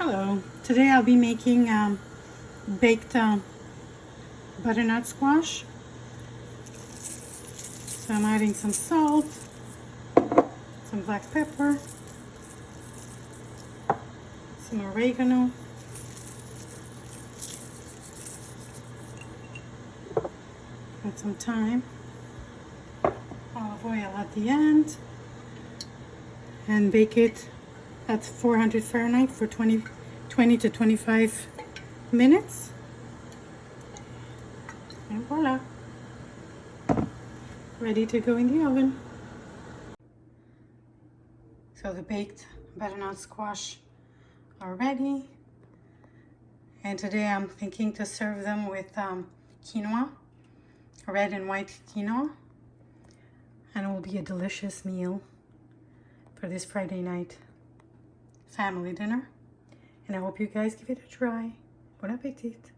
Hello, today I'll be making baked butternut squash. So I'm adding some salt, some black pepper, some oregano, and some thyme, olive oil at the end, and bake it at 400 Fahrenheit for 20 to 25 minutes. And voila, ready to go in the oven. So the baked butternut squash are ready. And today I'm thinking to serve them with quinoa, red and white quinoa. And it will be a delicious meal for this Friday night family dinner. And I hope you guys give it a try. Bon appetit!